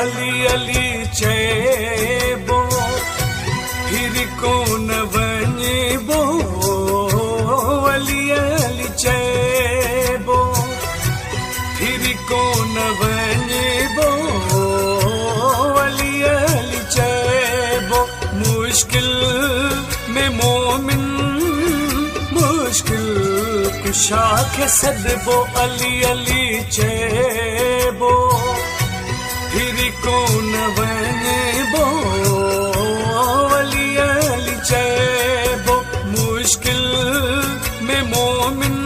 अली अली चइबो फिर कोन वञिबो अली अली चइबो फिर कोन वञिबो अली अली चइबो मुश्किल में मोमिन मुश्किल कुशा खे सदबो अली अली चइबो फिर कोन वञिबो अली अली चइबो मुश्किल में मोमिन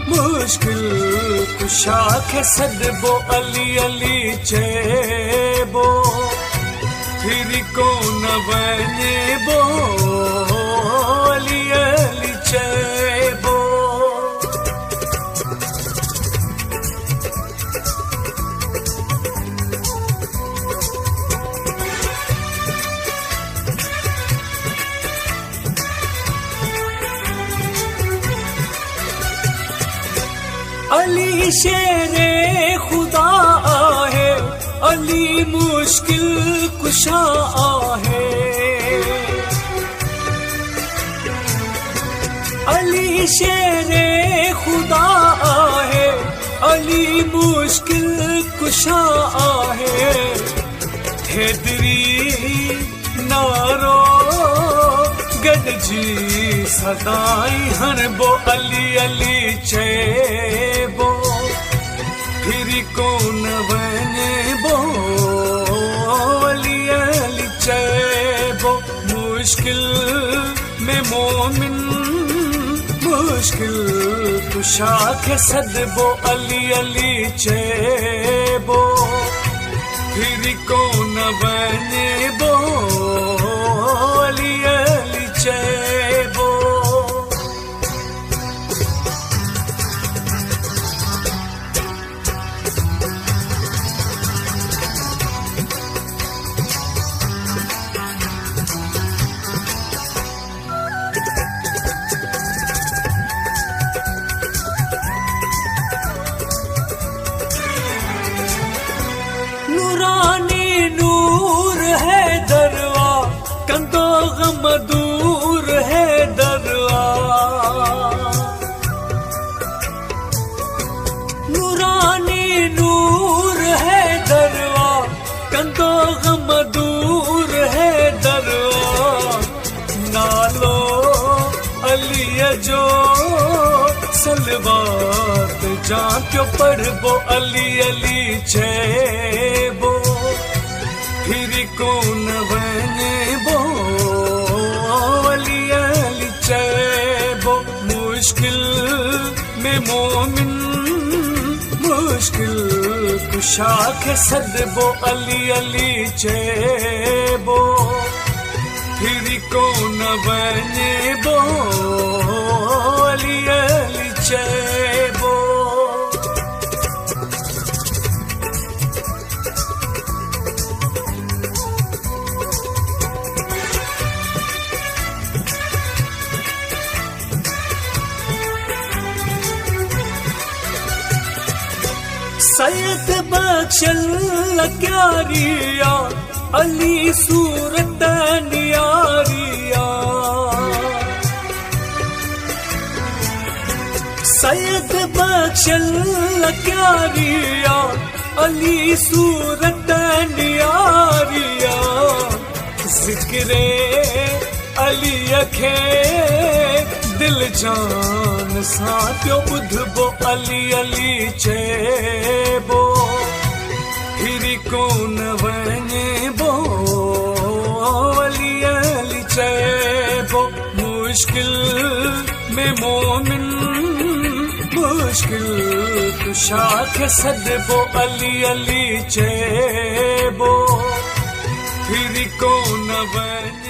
मुश्किल कुशा खे सदबो अली अली चइबो फिर कोन वञिबो अली अली चइबो। अली शेरे खुदा आहे अली मुश्किल कुशा आहे अली शेरे खुदा आहे अली मुश्किल कुशा आहे हैदरी नारो गॾजी सदाई हणबो अली अली चइबो फिर कोन वञिबो अली अली चइबो मुश्किल में मोमिन मुश्किल कुशा खे सदबो अली अली चइबो फिर कोन वञिबो अली अली चइबो। नूरानी नूर है दरवा कंदो गम दूर है दरवा नूरानी नूर है दरवा कंदो गम दूर है दरवा नालो अली जो सलवात जा पियो पढ़बो अली अली चइबो फिर कोन वञिबो अली अली चइबो मुश्किल में मोमिन मुश्किल कुशा खे सदबो अली अली चइबो फिर कोन वञिबो अली अली चइबो। सैयद बख्शल क्यारिया अली सूरत नियारिया सैयद बख्शल क्यारिया अली सूरत नियारिया जिक्रे अली खे दिल जान सा पियो ॿुधबो अली अली चइबो फिर कोन वञिबो अली अली चइबो मुश्किल में मोमिन मुश्किल कुशा खे सदबो अली अली चइबो फिर कोन वञिबो।